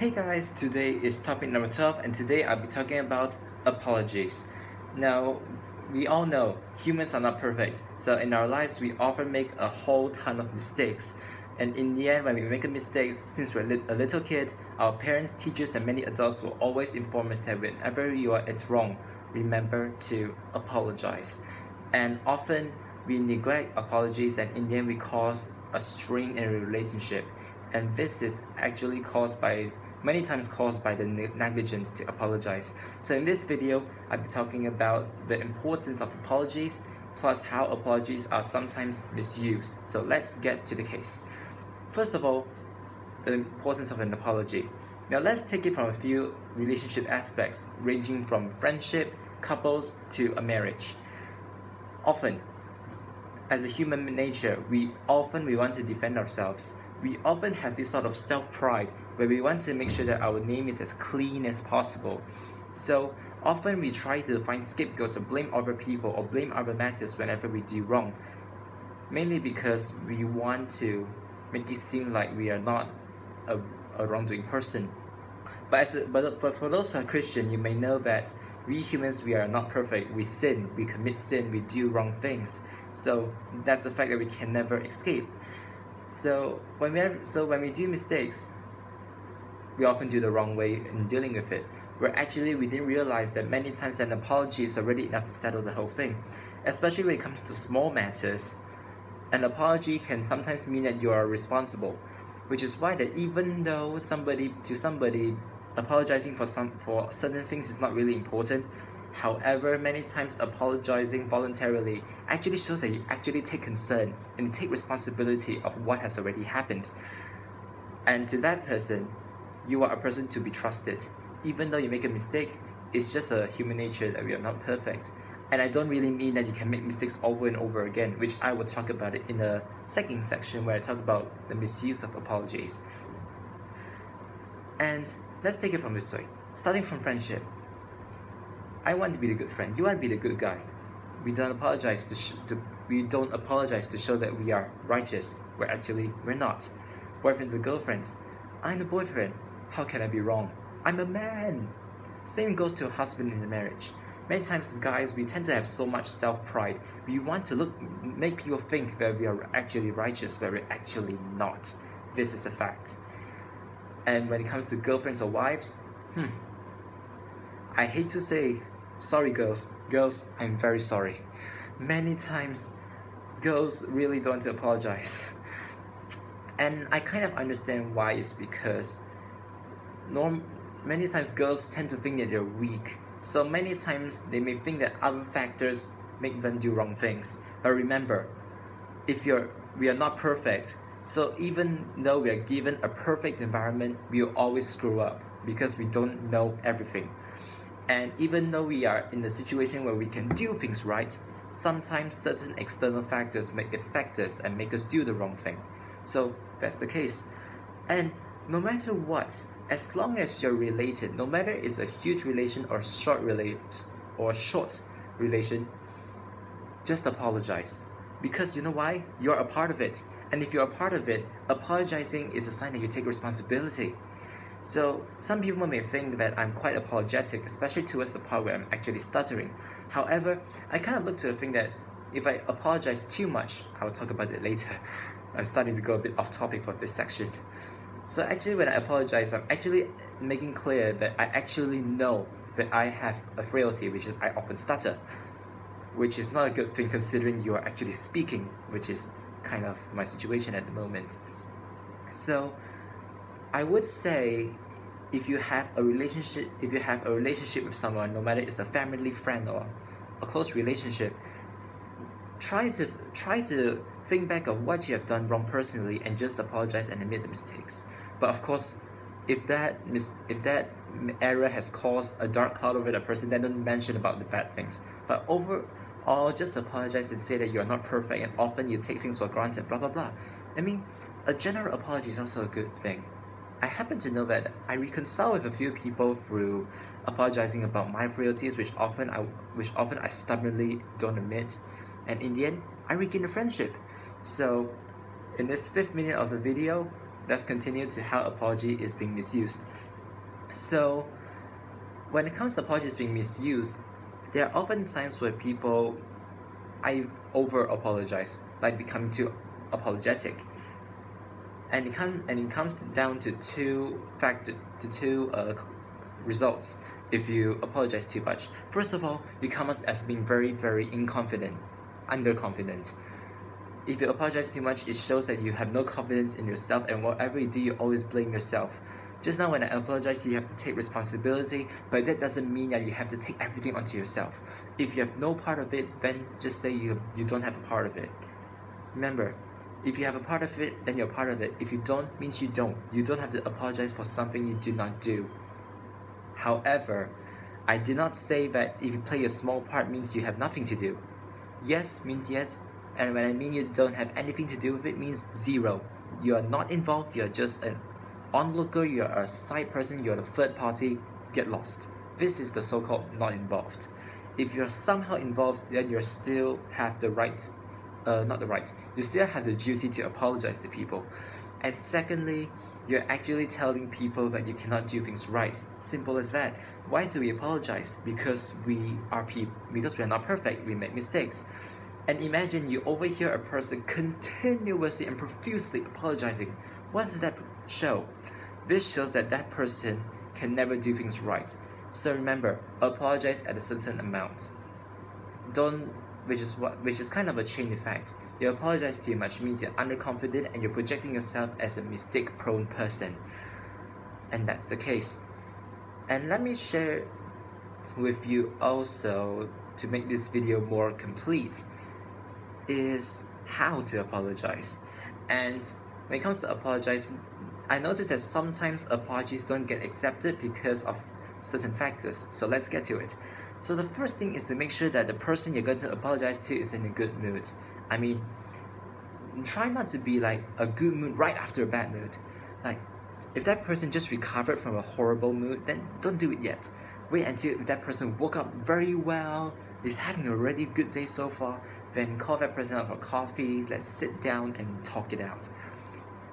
Hey guys, today is topic number 12 and today I'll be talking about apologies. Now, we all know humans are not perfect, so in our lives we often make a whole ton of mistakes. And in the end, when we make a mistake, since we're a little kid, our parents, teachers, and many adults will always inform us that whenever it's wrong, remember to apologize. And often we neglect apologies, and in the end, we cause a strain in a relationship. And this is actually many times caused by the negligence to apologize. So in this video, I'll be talking about the importance of apologies, plus how apologies are sometimes misused. So let's get to the case. First of all, the importance of an apology. Now let's take it from a few relationship aspects, ranging from friendship, couples, to a marriage. Often, as a human nature, we want to defend ourselves. We often have this sort of self-pride where we want to make sure that our name is as clean as possible. So often we try to find scapegoats or blame other people or blame other matters whenever we do wrong, mainly because we want to make it seem like we are not a wrongdoing person. But for those who are Christian, you may know that we humans, we are not perfect. We sin, we commit sin, we do wrong things. So that's a fact that we can never escape. So when we do mistakes, we often do the wrong way in dealing with it, where actually we didn't realize that many times an apology is already enough to settle the whole thing. Especially when it comes to small matters, an apology can sometimes mean that you are responsible, which is why that even though somebody apologizing for certain things is not really important, however, many times apologizing voluntarily actually shows that you actually take concern and you take responsibility of what has already happened. And to that person, you are a person to be trusted. Even though you make a mistake, it's just a human nature that we are not perfect. And I don't really mean that you can make mistakes over and over again, which I will talk about it in the second section where I talk about the misuse of apologies. And let's take it from this way, starting from friendship. I want to be the good friend. You want to be the good guy. We don't apologize to show that we are righteous. We're not. Boyfriends and girlfriends. I'm the boyfriend. How can I be wrong? I'm a man. Same goes to a husband in a marriage. Many times, guys, we tend to have so much self-pride. We want to make people think that we are actually righteous, where we're actually not. This is a fact. And when it comes to girlfriends or wives, I hate to say, sorry girls, I'm very sorry. Many times, girls really don't want to apologize. And I kind of understand why. It's because many times girls tend to think that they're weak. So many times they may think that other factors make them do wrong things. But remember, we are not perfect. So even though we are given a perfect environment, we will always screw up because we don't know everything. And even though we are in a situation where we can do things right, sometimes certain external factors may affect us and make us do the wrong thing. So that's the case. And no matter what, as long as you're related, no matter it's a huge relation or short relation, just apologize. Because you know why? You're a part of it. And if you're a part of it, apologizing is a sign that you take responsibility. So some people may think that I'm quite apologetic, especially towards the part where I'm actually stuttering. However, I kind of look to the thing that if I apologize too much, I will talk about it later. I'm starting to go a bit off topic for this section. So actually when I apologize, I'm actually making clear that I actually know that I have a frailty, which is I often stutter, which is not a good thing considering you are actually speaking, which is kind of my situation at the moment. So I would say if you have a relationship with someone, no matter it's a family, friend, or a close relationship, try to think back of what you have done wrong personally and just apologize and admit the mistakes. But of course, if that error has caused a dark cloud over the person, then don't mention about the bad things. But overall, just apologize and say that you are not perfect and often you take things for granted, blah blah blah. I mean, a general apology is also a good thing. I happen to know that I reconcile with a few people through apologizing about my frailties, which often I stubbornly don't admit, and in the end, I regain the friendship. So, in this 5th minute of the video, let's continue to how apology is being misused. So when it comes to apologies being misused, there are often times where people over apologize, like become too apologetic. And it comes down to two results if you apologize too much. First of all, you come out as being very, very underconfident. If you apologize too much, it shows that you have no confidence in yourself, and whatever you do, you always blame yourself. Just now when I apologize, you have to take responsibility, but that doesn't mean that you have to take everything onto yourself. If you have no part of it, then just say you don't have a part of it. Remember, if you have a part of it, then you're part of it. If you don't, means you don't. You don't have to apologize for something you did not do. However, I did not say that if you play a small part means you have nothing to do. Yes means yes, and when I mean you don't have anything to do with it means zero. You are not involved, you're just an onlooker, you're a side person, you're the third party, get lost. This is the so-called not involved. If you're somehow involved, then you still have the right, you still have the duty to apologize to people. And secondly, you're actually telling people that you cannot do things right. Simple as that. Why do we apologize? Because we are not perfect, we make mistakes. And imagine you overhear a person continuously and profusely apologizing. What does that show? This shows that that person can never do things right. So remember, apologize at a certain amount. Which is kind of a chain effect. You apologize too much means you're underconfident and you're projecting yourself as a mistake-prone person. And that's the case. And let me share with you also, to make this video more complete, is how to apologize. And when it comes to apologize, I noticed that sometimes apologies don't get accepted because of certain factors. So let's get to it. So the first thing is to make sure that the person you're going to apologize to is in a good mood. I mean, try not to be like a good mood right after a bad mood. Like, if that person just recovered from a horrible mood, then don't do it yet. Wait until that person woke up very well, is having a really good day so far, then call that person out for coffee, let's sit down and talk it out.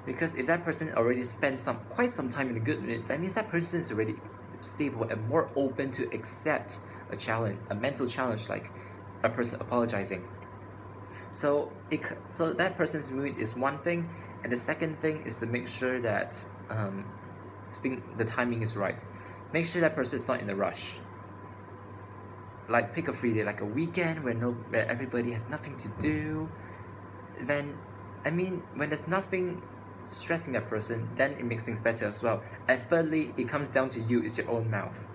Because if that person already spent quite some time in a good mood, that means that person is already stable and more open to accept a mental challenge like a person apologizing. So that person's mood is one thing, and the second thing is to make sure that the timing is right. Make sure that person is not in a rush. Like, pick a free day, like a weekend where everybody has nothing to do. Then, I mean, when there's nothing stressing that person, then it makes things better as well. And thirdly, it comes down to you, it's your own mouth.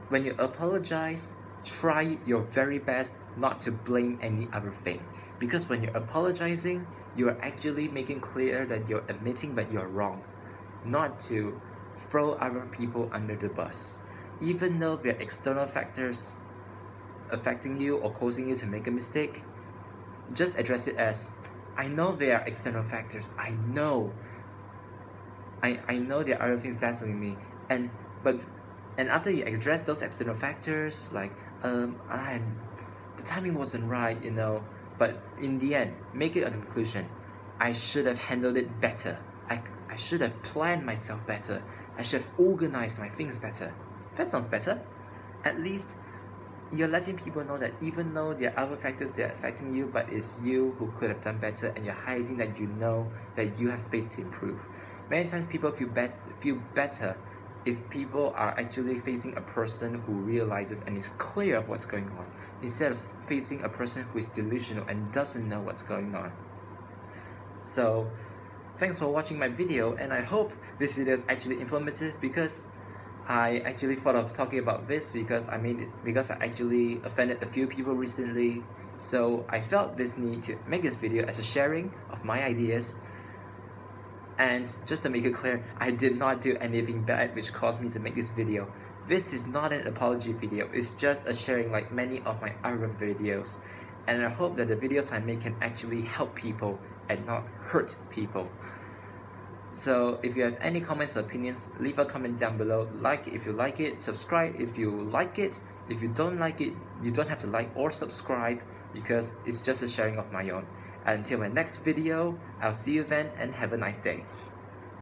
When you apologize, try your very best not to blame any other thing. Because when you're apologizing, you are actually making clear that you're admitting that you're wrong, not to throw other people under the bus. Even though there are external factors affecting you or causing you to make a mistake, just address it as, I know there are external factors, I know there are other things battling me, and after you address those external factors, like the timing wasn't right, but in the end, make it a conclusion. I should have handled it better. I should have planned myself better. I should have organized my things better. That sounds better. At least you're letting people know that even though there are other factors that are affecting you, but it's you who could have done better, and you're hiding that you know that you have space to improve. Many times people feel better if people are actually facing a person who realizes and is clear of what's going on, instead of facing a person who is delusional and doesn't know what's going on. So, thanks for watching my video, and I hope this video is actually informative, because I actually thought of talking about this because I actually offended a few people recently. So I felt this need to make this video as a sharing of my ideas. And just to make it clear, I did not do anything bad which caused me to make this video. This is not an apology video, it's just a sharing like many of my other videos. And I hope that the videos I make can actually help people and not hurt people. So if you have any comments or opinions, leave a comment down below. Like if you like it, subscribe if you like it. If you don't like it, you don't have to like or subscribe, because it's just a sharing of my own. Until my next video, I'll see you then, and have a nice day.